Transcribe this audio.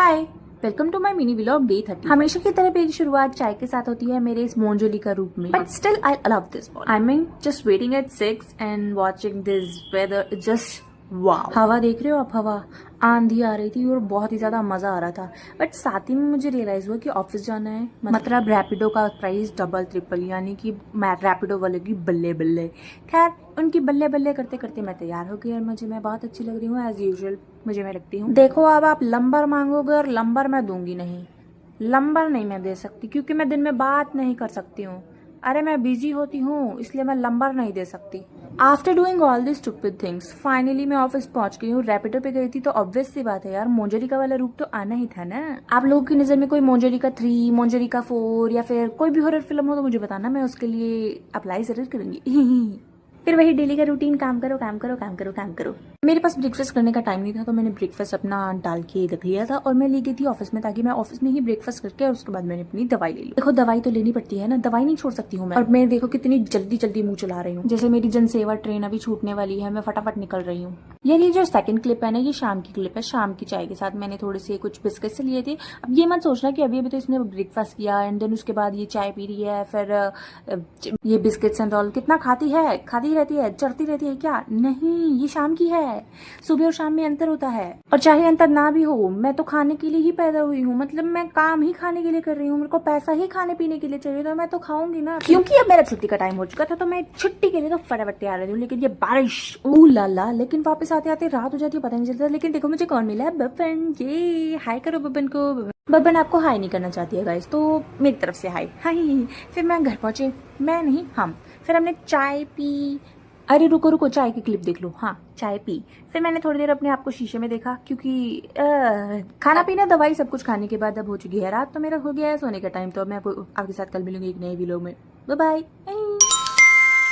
Hi, welcome to my mini vlog day 30। हमेशा की तरह मेरी शुरुआत चाय के साथ होती है मेरे इस मोंजोली का रूप में, but still I love this morning. I mean just waiting at 6 and watching this weather, just wow. हवा देख रहे हो आप, हवा आंधी आ रही थी और बहुत ही ज्यादा मजा आ रहा था। बट साथ ही में मुझे रियलाइज हुआ कि ऑफिस जाना है, मतलब रैपिडो का प्राइस डबल ट्रिपल, यानी कि रैपिडो वाले की बल्ले बल्ले। खैर, उनकी बल्ले बल्ले करते करते मैं तैयार हो गई और मैं बहुत अच्छी लग रही हूँ एज यूजुअल। मैं लगती हूँ। देखो, अब आप लंबर मांगोगे और लंबर मैं दूंगी नहीं। लंबर नहीं मैं दे सकती क्योंकि मैं दिन में बात नहीं कर सकती हूँ। अरे मैं बिजी होती हूँ, इसलिए मैं लंबर नहीं दे सकती। After doing all this stupid things finally मैं ऑफिस पहुंच गई हूँ। रैपिडो पे गई थी तो ऑब्वियस सी बात है यार, मोंजरिका वाला रूप तो आना ही था ना। आप लोगों की नजर में कोई मोंजरिका 3, मोंजरिका 4 या फिर कोई भी हॉरर फिल्म हो तो मुझे बताना, मैं उसके लिए अप्लाई जरूर करूंगी। फिर वही डेली का रूटीन, काम करो काम करो काम करो काम करो। मेरे पास ब्रेकफास्ट करने का टाइम नहीं था तो मैंने ब्रेकफास्ट अपना डाल के रख लिया था और मैं ले गई थी ऑफिस में, ताकि मैं ऑफिस में ही ब्रेकफास्ट करके और उसके बाद मैंने अपनी दवाई ले ली। देखो, दवाई तो लेनी पड़ती है ना, दवाई नहीं छोड़ सकती हूँ मैं। और मैं देखो कितनी जल्दी जल्दी मुंह चला रही हूँ, जैसे मेरी जनसेवा ट्रेन अभी छूटने वाली है, मैं फटाफट निकल रही हूँ। यार ये जो सेकंड क्लिप है ना, ये शाम की क्लिप है। शाम की चाय के साथ मैंने थोड़े से कुछ बिस्किट से लिए थे। अब ये मत सोचना कि अभी अभी तो इसने ब्रेकफास्ट किया एंड देन उसके बाद ये चाय पी रही है, फिर ये बिस्किट्स एंड ऑल कितना खाती रहती है, चढ़ती रहती है क्या? नहीं, ये शाम की है। सुबह और शाम में अंतर होता है, और चाहे अंतर ना भी हो, मैं तो खाने के लिए ही पैदा हुई हूँ। मतलब मैं काम ही खाने के लिए कर रही हूँ, मेरे को पैसा ही खाने पीने के लिए चाहिए, तो मैं तो खाऊंगी ना। क्योंकि अब मेरा छुट्टी का टाइम हो चुका था तो मैं छुट्टी के लिए तो फटाफट तैयार रही हूँ। लेकिन ये बारिश, ऊ लाला, लेकिन वापस आते आते रात हो जाती है, पता नहीं चलता। लेकिन देखो मुझे कौन मिला है, बब्बन। ये हाय करो बब्बन को। बब्बन आपको हाई नहीं करना चाहती है गाइस, तो मेरी तरफ से हाई हाई। फिर मैं घर पहुंचे, मैं नहीं हम, फिर हमने चाय पी। अरे रुको रुको, चाय की क्लिप देख लो। हाँ, चाय पी। फिर मैंने थोड़ी देर अपने आप को शीशे में देखा, क्योंकि खाना पीना दवाई सब कुछ खाने के बाद अब हो चुकी है रात, तो मेरा हो गया है सोने का टाइम। तो अब मैं आपके साथ कल मिलूंगी एक नए वीडियो में। Bye bye.